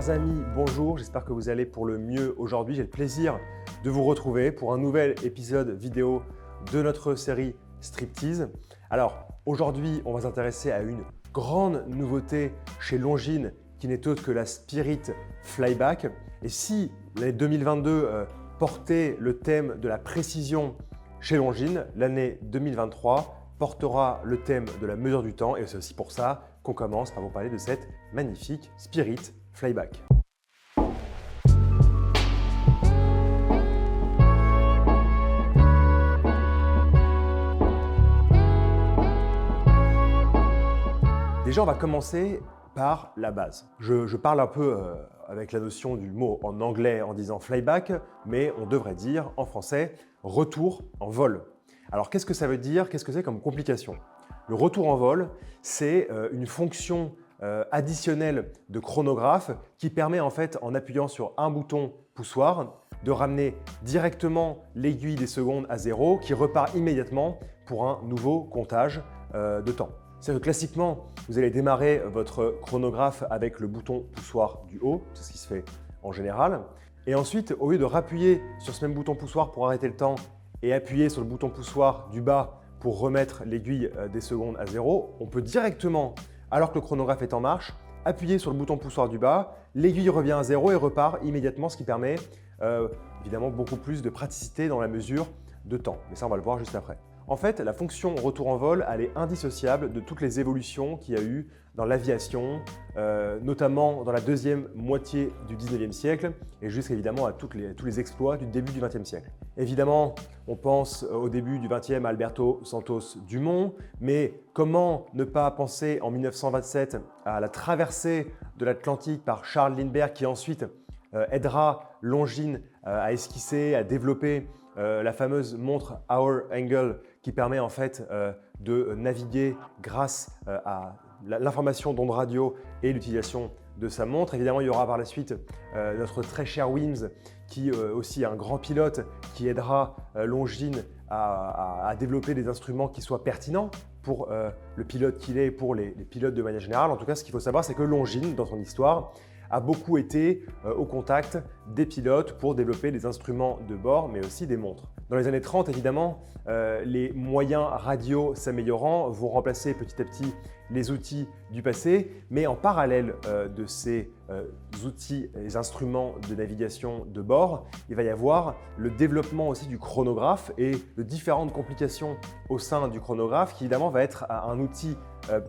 Chers amis, bonjour, j'espère que vous allez pour le mieux aujourd'hui. J'ai le plaisir de vous retrouver pour un nouvel épisode vidéo de notre série Striptease. Alors aujourd'hui, on va s'intéresser à une grande nouveauté chez Longines qui n'est autre que la Spirit Flyback. Et si l'année 2022 portait le thème de la précision chez Longines, l'année 2023 portera le thème de la mesure du temps et c'est aussi pour ça qu'on commence par vous parler de cette magnifique Spirit Flyback. Déjà, on va commencer par la base. Je parle un peu avec la notion du mot en anglais en disant flyback, mais on devrait dire en français retour en vol. Alors qu'est-ce que ça veut dire? Qu'est-ce que c'est comme complication? Le retour en vol, c'est une fonction additionnelle de chronographe qui permet en fait, en appuyant sur un bouton poussoir, de ramener directement l'aiguille des secondes à 0 qui repart immédiatement pour un nouveau comptage de temps. C'est-à-dire que classiquement, vous allez démarrer votre chronographe avec le bouton poussoir du haut, c'est ce qui se fait en général. Et ensuite, au lieu de rappuyer sur ce même bouton poussoir pour arrêter le temps et appuyer sur le bouton poussoir du bas pour remettre l'aiguille des secondes à 0, on peut directement, alors que le chronographe est en marche, appuyer sur le bouton poussoir du bas, l'aiguille revient à 0 et repart immédiatement, ce qui permet évidemment beaucoup plus de praticité dans la mesure de temps. Mais ça, on va le voir juste après. En fait, la fonction retour en vol, elle est indissociable de toutes les évolutions qu'il y a eu dans l'aviation, notamment dans la deuxième moitié du 19e siècle et jusqu'à évidemment à tous les exploits du début du 20e siècle. Évidemment, on pense au début du 20e à Alberto Santos Dumont, mais comment ne pas penser en 1927 à la traversée de l'Atlantique par Charles Lindbergh qui ensuite aidera Longines à esquisser, à développer la fameuse montre Hour Angle qui permet en fait de naviguer grâce à l'information d'ondes radio et l'utilisation de sa montre. Évidemment, il y aura par la suite notre très cher Wims qui aussi est un grand pilote qui aidera Longines à développer des instruments qui soient pertinents pour le pilote qu'il est et pour les pilotes de manière générale. En tout cas, ce qu'il faut savoir, c'est que Longines, dans son histoire, a beaucoup été au contact des pilotes pour développer des instruments de bord, mais aussi des montres. Dans les années 30, évidemment, les moyens radio s'améliorant vont remplacer petit à petit les outils du passé, mais en parallèle de ces outils et instruments de navigation de bord, il va y avoir le développement aussi du chronographe et de différentes complications au sein du chronographe qui évidemment va être un outil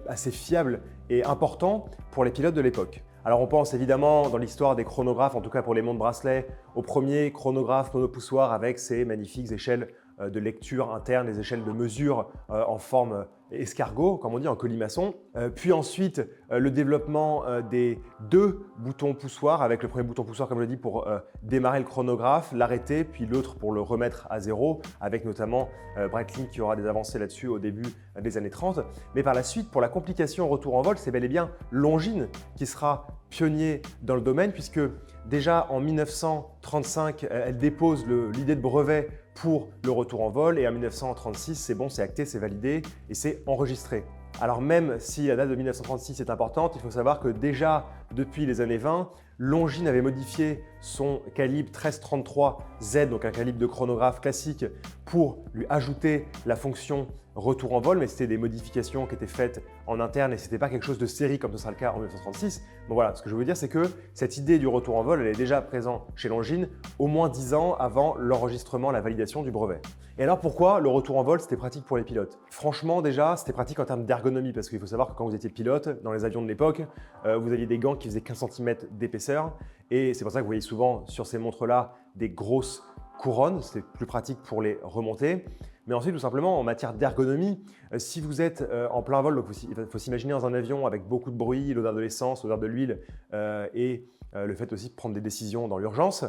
assez fiable et important pour les pilotes de l'époque. Alors on pense évidemment dans l'histoire des chronographes, en tout cas pour les montres bracelets, au premier chronographe monopoussoir avec ces magnifiques échelles de lecture interne, les échelles de mesure en forme escargot, comme on dit, en colimaçon. Puis ensuite, le développement des deux boutons poussoirs, avec le premier bouton poussoir, comme je l'ai dit, pour démarrer le chronographe, l'arrêter, puis l'autre pour le remettre à 0, avec notamment Breitling qui aura des avancées là-dessus au début des années 30. Mais par la suite, pour la complication retour en vol, c'est bel et bien Longines qui sera pionnier dans le domaine, puisque déjà en 1935, elle dépose l'idée de brevet pour le retour en vol et en 1936, c'est bon, c'est acté, c'est validé et c'est enregistré. Alors même si la date de 1936 est importante, il faut savoir que déjà depuis les années 20, Longines avait modifié son calibre 1333Z, donc un calibre de chronographe classique, pour lui ajouter la fonction retour en vol, mais c'était des modifications qui étaient faites en interne et ce n'était pas quelque chose de série comme ce sera le cas en 1936. Donc voilà, ce que je veux dire, c'est que cette idée du retour en vol, elle est déjà présente chez Longines au moins 10 ans avant l'enregistrement, la validation du brevet. Et alors pourquoi le retour en vol, c'était pratique pour les pilotes? Franchement, déjà, c'était pratique en termes d'ergonomie parce qu'il faut savoir que quand vous étiez pilote, dans les avions de l'époque, vous aviez des gants qui faisaient 15 cm d'épaisseur et c'est pour ça que vous voyez souvent sur ces montres-là des grosses couronnes, c'était plus pratique pour les remonter. Mais ensuite, tout simplement, en matière d'ergonomie, si vous êtes en plein vol, donc il faut s'imaginer dans un avion avec beaucoup de bruit, l'odeur de l'essence, l'odeur de l'huile et le fait aussi de prendre des décisions dans l'urgence,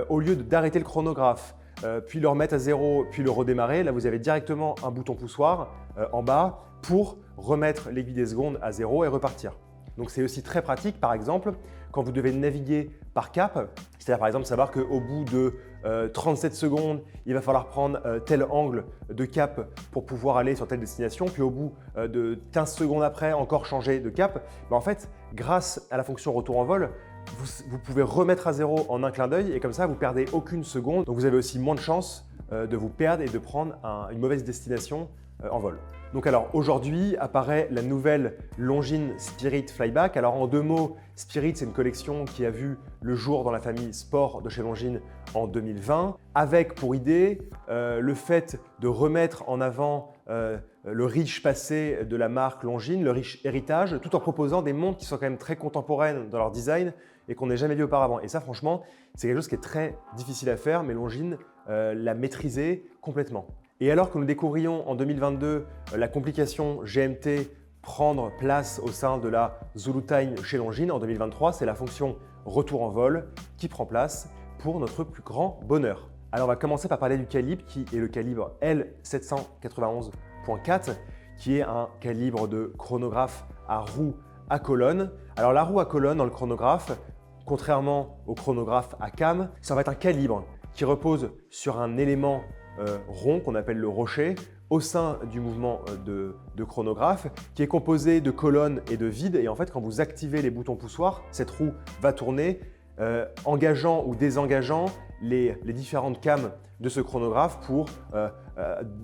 au lieu d'arrêter le chronographe, puis le remettre à 0, puis le redémarrer, là vous avez directement un bouton poussoir en bas pour remettre l'aiguille des secondes à 0 et repartir. Donc c'est aussi très pratique, par exemple, quand vous devez naviguer par cap, c'est-à-dire par exemple savoir qu'au bout de 37 secondes, il va falloir prendre tel angle de cap pour pouvoir aller sur telle destination, puis au bout de 15 secondes après, encore changer de cap. En fait, grâce à la fonction retour en vol, vous pouvez remettre à zéro en un clin d'œil et comme ça, vous perdez aucune seconde. Donc vous avez aussi moins de chances de vous perdre et de prendre une mauvaise destination en vol. Donc alors aujourd'hui apparaît la nouvelle Longines Spirit Flyback. Alors en 2 mots, Spirit c'est une collection qui a vu le jour dans la famille Sport de chez Longines en 2020 avec pour idée le fait de remettre en avant le riche passé de la marque Longines, le riche héritage, tout en proposant des montres qui sont quand même très contemporaines dans leur design et qu'on n'ait jamais vu auparavant. Et ça franchement, c'est quelque chose qui est très difficile à faire, mais Longines l'a maîtrisé complètement. Et alors que nous découvrions en 2022 la complication GMT prendre place au sein de la Zulu Time chez Longines, en 2023, c'est la fonction retour en vol qui prend place pour notre plus grand bonheur. Alors on va commencer par parler du calibre qui est le calibre L791.4 qui est un calibre de chronographe à roue à colonne. Alors la roue à colonne dans le chronographe, contrairement au chronographe à cam, ça va être un calibre qui repose sur un élément rond qu'on appelle le rocher au sein du mouvement de chronographe qui est composé de colonnes et de vides et en fait quand vous activez les boutons poussoirs, cette roue va tourner engageant ou désengageant les différentes cames de ce chronographe pour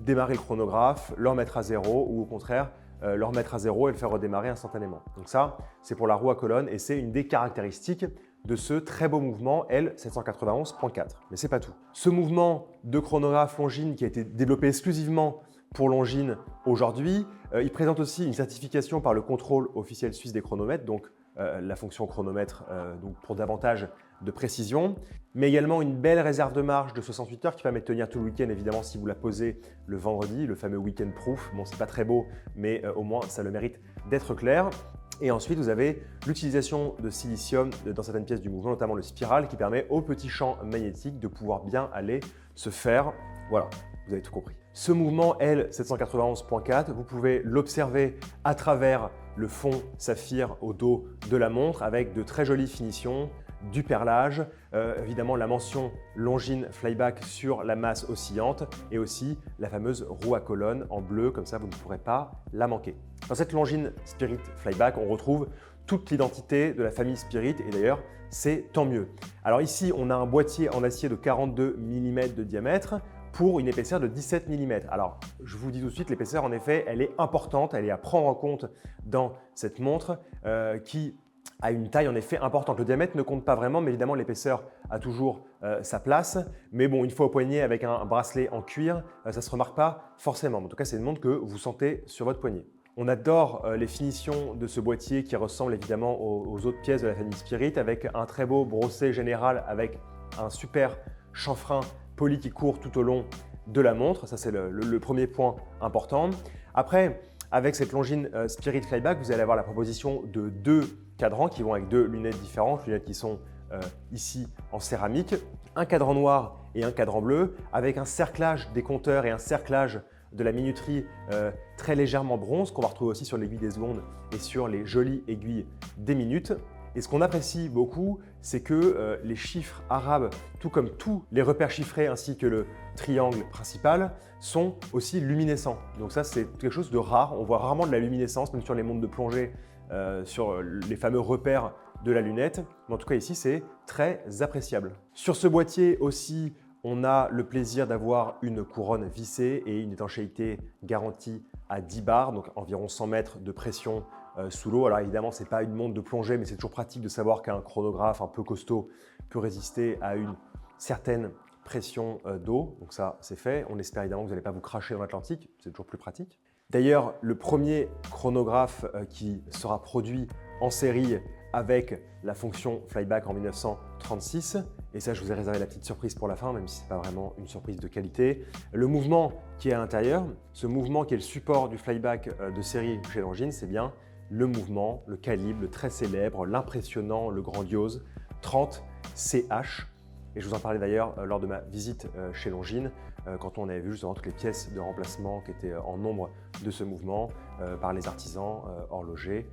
démarrer le chronographe, le remettre à zéro ou au contraire le remettre à zéro et le faire redémarrer instantanément. Donc ça, c'est pour la roue à colonne et c'est une des caractéristiques de ce très beau mouvement L791.4. Mais c'est pas tout. Ce mouvement de chronographe Longines qui a été développé exclusivement pour Longines aujourd'hui, il présente aussi une certification par le contrôle officiel suisse des chronomètres, donc la fonction chronomètre donc pour davantage de précision, mais également une belle réserve de marge de 68 heures qui permet de tenir tout le week-end évidemment si vous la posez le vendredi, le fameux week-end proof. Bon, c'est pas très beau, mais au moins ça le mérite d'être clair. Et ensuite, vous avez l'utilisation de silicium dans certaines pièces du mouvement, notamment le spiral, qui permet au petit champ magnétique de pouvoir bien aller se faire. Voilà, vous avez tout compris. Ce mouvement L791.4, vous pouvez l'observer à travers le fond saphir au dos de la montre avec de très jolies finitions, du perlage, évidemment la mention Longines Flyback sur la masse oscillante et aussi la fameuse roue à colonne en bleu, comme ça vous ne pourrez pas la manquer. Dans cette Longines Spirit Flyback, on retrouve toute l'identité de la famille Spirit et d'ailleurs c'est tant mieux. Alors ici on a un boîtier en acier de 42 mm de diamètre pour une épaisseur de 17 mm. Alors je vous dis tout de suite, l'épaisseur en effet elle est importante, elle est à prendre en compte dans cette montre qui a une taille en effet importante. Le diamètre ne compte pas vraiment, mais évidemment l'épaisseur a toujours sa place. Mais bon, une fois au poignet avec un bracelet en cuir, ça ne se remarque pas forcément. En tout cas, c'est une montre que vous sentez sur votre poignet. On adore les finitions de ce boîtier qui ressemble évidemment aux autres pièces de la famille Spirit avec un très beau brossé général avec un super chanfrein poli qui court tout au long de la montre. Ça, c'est le premier point important. Après, avec cette Longines Spirit Flyback, vous allez avoir la proposition de 2 cadrans qui vont avec 2 lunettes différentes, lunettes qui sont ici en céramique, un cadran noir et un cadran bleu avec un cerclage des compteurs et un cerclage de la minuterie très légèrement bronze qu'on va retrouver aussi sur l'aiguille des secondes et sur les jolies aiguilles des minutes. Et ce qu'on apprécie beaucoup, c'est que les chiffres arabes, tout comme tous les repères chiffrés ainsi que le triangle principal, sont aussi luminescents. Donc ça, c'est quelque chose de rare. On voit rarement de la luminescence, même sur les montres de plongée, sur les fameux repères de la lunette. Mais en tout cas, ici, c'est très appréciable. Sur ce boîtier aussi, on a le plaisir d'avoir une couronne vissée et une étanchéité garantie à 10 bars, donc environ 100 mètres de pression sous l'eau. Alors évidemment, ce n'est pas une montre de plongée, mais c'est toujours pratique de savoir qu'un chronographe un peu costaud peut résister à une certaine pression d'eau. Donc ça, c'est fait. On espère évidemment que vous n'allez pas vous cracher dans l'Atlantique, c'est toujours plus pratique. D'ailleurs, le premier chronographe qui sera produit en série avec la fonction Flyback en 1936, et ça je vous ai réservé la petite surprise pour la fin, même si ce n'est pas vraiment une surprise de qualité. Le mouvement qui est à l'intérieur, ce mouvement qui est le support du Flyback de série chez Longines, c'est bien le mouvement, le calibre, le très célèbre, l'impressionnant, le grandiose 30 CH. Et je vous en parlais d'ailleurs lors de ma visite chez Longines, quand on avait vu justement toutes les pièces de remplacement qui étaient en nombre de ce mouvement par les artisans horlogers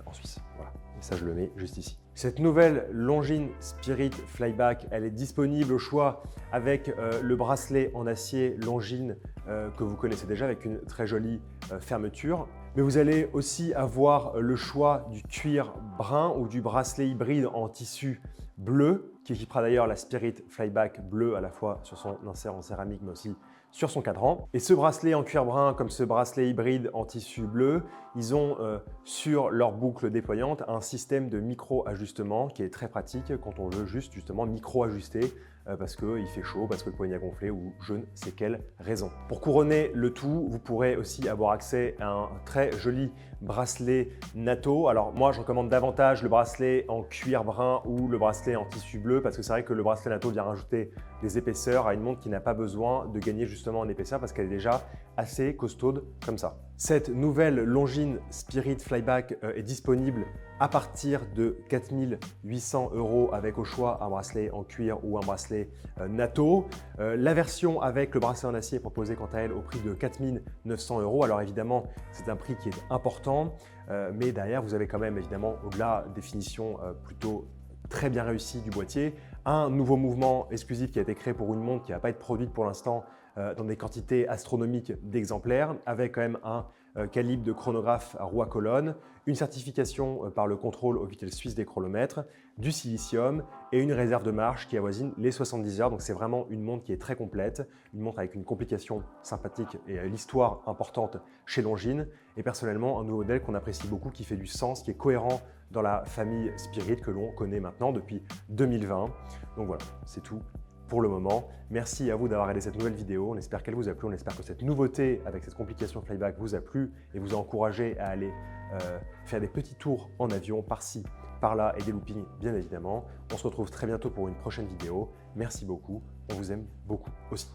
en Suisse. Voilà. Et ça, je le mets juste ici. Cette nouvelle Longines Spirit Flyback, elle est disponible au choix avec le bracelet en acier Longines que vous connaissez déjà avec une très jolie fermeture. Mais vous allez aussi avoir le choix du cuir brun ou du bracelet hybride en tissu bleu, qui équipera d'ailleurs la Spirit Flyback bleue à la fois sur son insert en céramique mais aussi sur son cadran. Et ce bracelet en cuir brun comme ce bracelet hybride en tissu bleu, ils ont sur leur boucle déployante un système de micro-ajustement qui est très pratique quand on veut juste justement micro-ajuster parce qu'il fait chaud, parce que le poignet a gonflé ou je ne sais quelle raison. Pour couronner le tout, vous pourrez aussi avoir accès à un très joli bracelet NATO. Alors moi, je recommande davantage le bracelet en cuir brun ou le bracelet en tissu bleu parce que c'est vrai que le bracelet NATO vient rajouter des épaisseurs à une montre qui n'a pas besoin de gagner justement en épaisseur parce qu'elle est déjà assez costaude comme ça. Cette nouvelle Longines Spirit Flyback est disponible à partir de 4 800 € avec au choix un bracelet en cuir ou un bracelet NATO. La version avec le bracelet en acier est proposée quant à elle au prix de 4 900 €. Alors évidemment, c'est un prix qui est important, mais derrière, vous avez quand même évidemment, au-delà des finitions plutôt très bien réussies du boîtier, un nouveau mouvement exclusif qui a été créé pour une montre qui ne va pas être produite pour l'instant dans des quantités astronomiques d'exemplaires, avec quand même un calibre de chronographe à roue à colonne, une certification par le contrôle officiel suisse des chronomètres, du silicium et une réserve de marche qui avoisine les 70 heures. Donc c'est vraiment une montre qui est très complète, une montre avec une complication sympathique et l'histoire importante chez Longines. Et personnellement, un nouveau modèle qu'on apprécie beaucoup, qui fait du sens, qui est cohérent dans la famille Spirit que l'on connaît maintenant depuis 2020. Donc voilà, c'est tout pour le moment. Merci à vous d'avoir regardé cette nouvelle vidéo. On espère qu'elle vous a plu. On espère que cette nouveauté avec cette complication Flyback vous a plu et vous a encouragé à aller faire des petits tours en avion par-ci, par-là et des loopings bien évidemment. On se retrouve très bientôt pour une prochaine vidéo. Merci beaucoup. On vous aime beaucoup aussi.